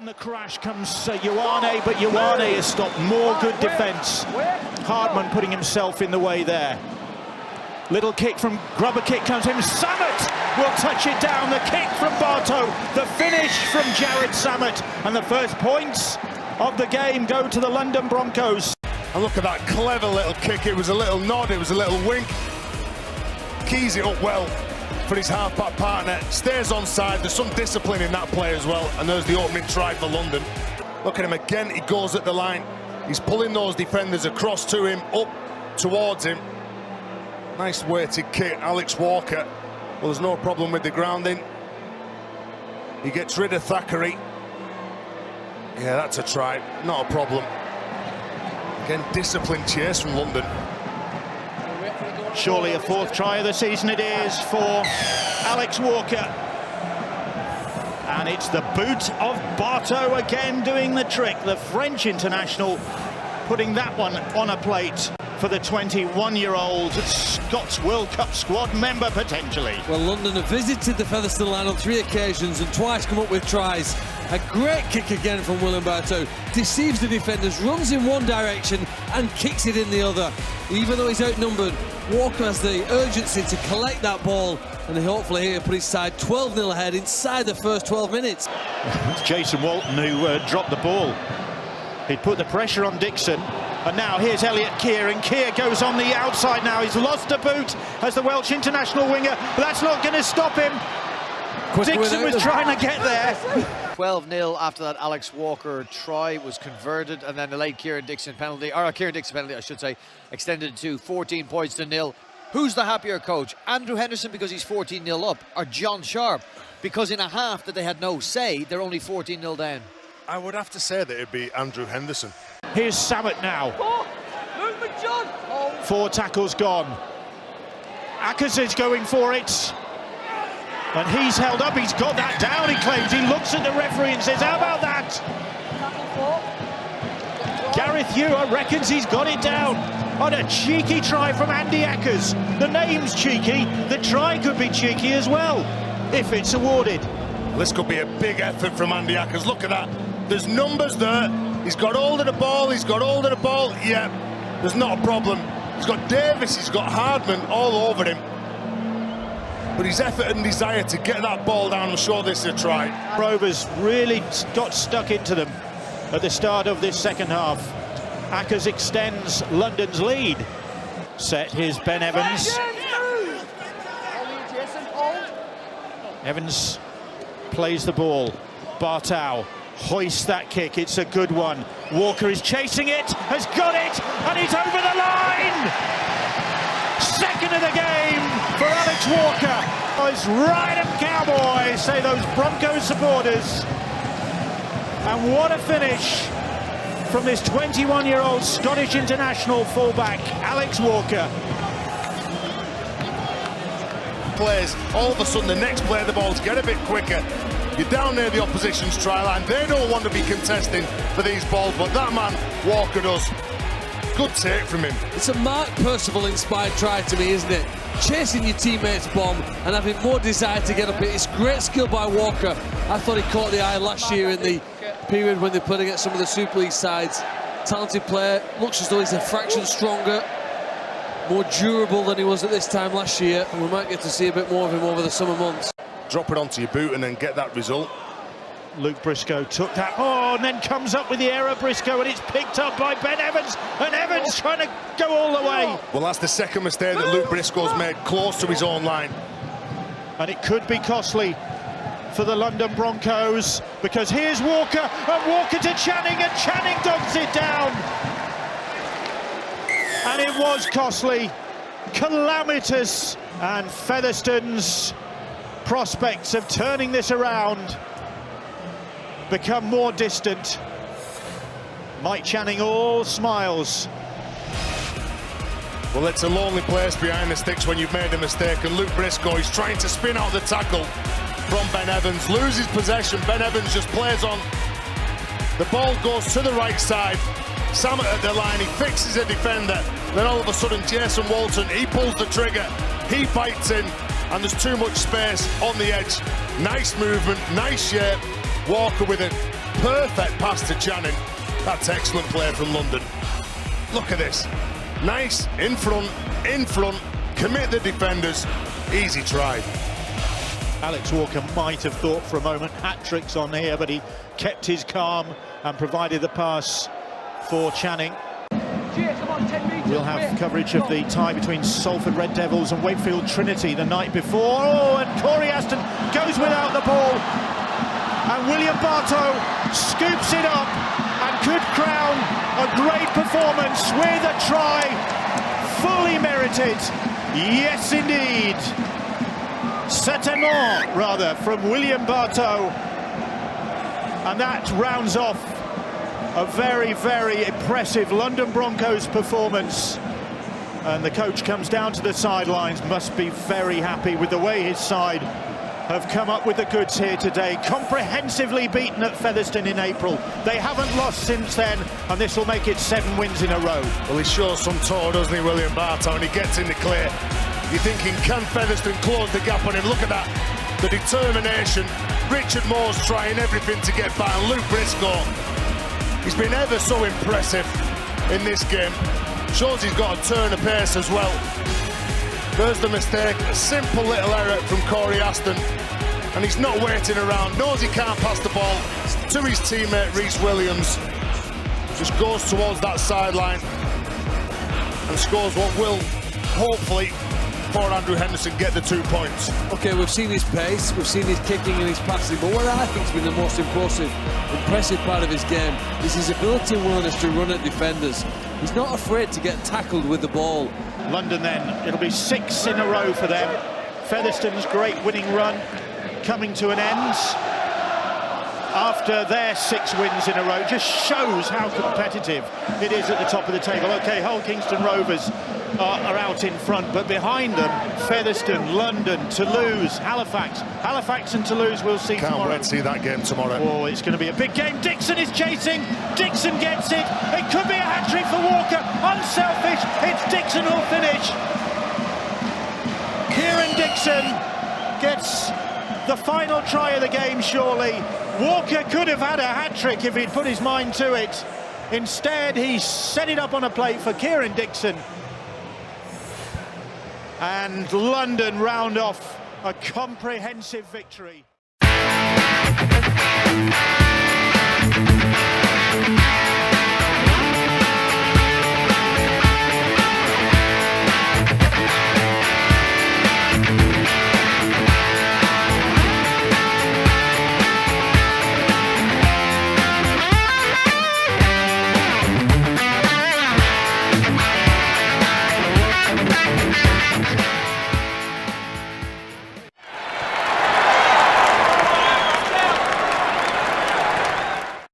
the crash comes Ioane, but Ioane has stopped more good defence. Hardman putting himself in the way there. Little kick from grubber kick comes in. Samet will touch it down. The kick from Bartow. The finish from Jared Samet. And the first points of the game go to the London Broncos. And look at that clever little kick. It was a little nod, it was a little wink. Keys it up well for his half-back partner. Stays onside. There's some discipline in that play as well. And there's the opening try for London. Look at him again. He goes at the line. He's pulling those defenders across to him, up towards him. Nice weighted kick, Alex Walker. Well, there's no problem with the grounding. He gets rid of Thackeray. Yeah, that's a try, not a problem. Again, disciplined chase from London. Surely a fourth try of the season it is for Alex Walker. And it's the boot of Bartow again doing the trick. The French international putting that one on a plate for the 21-year-old Scots World Cup squad member, potentially. Well, London have visited the Featherstone line on 3 occasions and twice come up with tries. A great kick again from William Bartow. Deceives the defenders, runs in one direction and kicks it in the other. Even though he's outnumbered, Walker has the urgency to collect that ball, and hopefully he'll put his side 12-0 ahead inside the first 12 minutes. It's Jason Walton who dropped the ball. He'd put the pressure on Dixon. And now here's Elliot Keir, and Keir goes on the outside now. He's lost a boot as the Welsh international winger, but that's not going to stop him. Dixon was trying to get there. 12-0 after that Alex Walker try was converted, and then the late Kieran Dixon penalty, or a Kieran Dixon penalty, I should say, extended to 14 points to 0. Who's the happier coach? Andrew Henderson because he's 14-0 up, or John Sharp because in a half that they had no say, they're only 14-0 down? I would have to say that it'd be Andrew Henderson. Here's Samet now. Movement, John. 4 tackles gone. Ackers is going for it. And he's held up. He's got that down, he claims. He looks at the referee and says, how about that? Gareth Ewer reckons he's got it down. On a cheeky try from Andy Ackers. The name's cheeky. The try could be cheeky as well, if it's awarded. This could be a big effort from Andy Ackers. Look at that. There's numbers there. He's got hold of the ball. He's got hold of the ball. Yeah, there's not a problem. He's got Davis. He's got Hardman all over him. But his effort and desire to get that ball down and show this a try. Rovers really got stuck into them at the start of this second half. Ackers extends London's lead. Set, here's Ben Evans. Evans plays the ball. Bartow hoists that kick. It's a good one. Walker is chasing it, has got it, and he's over the line! Second of the game for Alex Walker. It's ride 'em Cowboys, say those Broncos supporters. And what a finish from this 21-year-old Scottish international fullback, Alex Walker. Plays, all of a sudden the next play the balls get a bit quicker. You're down near the opposition's try line. They don't want to be contesting for these balls, but that man, Walker, does. Good take from him. It's a Mark Percival-inspired try to me, isn't it? Chasing your teammate's bomb and having more desire to get up it. It's great skill by Walker. I thought he caught the eye last year in the period when they played against some of the Super League sides. Talented player, looks as though he's a fraction stronger, more durable than he was at this time last year, and we might get to see a bit more of him over the summer months. Drop it onto your boot and then get that result. Luke Briscoe took that, and then comes up with the error, Briscoe, and it's picked up by Ben Evans, and Evans trying to go all the way. Well, that's the second mistake that Luke Briscoe's made, close to his own line. And it could be costly for the London Broncos, because here's Walker, and Walker to Channing, and Channing dogs it down. And it was costly, calamitous, and Featherstone's prospects of turning this around become more distant. Mike Channing all smiles. Well, it's a lonely place behind the sticks when you've made a mistake, and Luke Briscoe is trying to spin out the tackle from Ben Evans, loses possession. Ben Evans just plays on. The ball goes to the right side. Samet at the line, he fixes a defender. Then all of a sudden, Jason Walton, he pulls the trigger, he bites in, and there's too much space on the edge. Nice movement, nice shape. Walker with a perfect pass to Channing. That's excellent play from London. Look at this. Nice, in front, commit the defenders. Easy try. Alex Walker might have thought for a moment hat-tricks on here, but he kept his calm and provided the pass for Channing. We'll have coverage of the tie between Salford Red Devils and Wakefield Trinity the night before. Oh, and Corey Aston goes without the ball. And William Bartow scoops it up and could crown a great performance with a try. Fully merited. Yes, indeed. Certainement, rather, from William Bartow. And that rounds off a very, very impressive London Broncos performance. And the coach comes down to the sidelines, must be very happy with the way his side have come up with the goods here today. Comprehensively beaten at Featherstone in April. They haven't lost since then, and this will make it 7 wins in a row. Well, he shows some toe, doesn't he, William Bartow, and he gets in the clear. You're thinking, can Featherstone close the gap on him? Look at that, the determination. Richard Moore's trying everything to get back, and Luke Briscoe, he's been ever so impressive in this game. Shows he's got a turn of pace as well. There's the mistake, a simple little error from Corey Aston, and he's not waiting around, knows he can't pass the ball to his teammate Rhys Williams. Just goes towards that sideline and scores what will, hopefully, for Andrew Henderson, get the 2 points. Okay, we've seen his pace, we've seen his kicking and his passing, but what I think has been the most impressive part of his game is his ability and willingness to run at defenders. He's not afraid to get tackled with the ball. London then, it'll be 6 in a row for them. Featherstone's great winning run coming to an end after their 6 wins in a row. Just shows how competitive it is at the top of the table. Okay, Hull Kingston Rovers are out in front, but behind them, Featherstone, London, Toulouse, Halifax and Toulouse we'll see tomorrow. Can't wait to see that game tomorrow. Oh, it's going to be a big game. Dixon is chasing. Dixon gets it. It could be a hat-trick for Walker. Unselfish. It's Dixon who'll finish. Kieran Dixon gets the final try of the game, surely. Walker could have had a hat-trick if he'd put his mind to it. Instead, he set it up on a plate for Kieran Dixon. And London round off a comprehensive victory.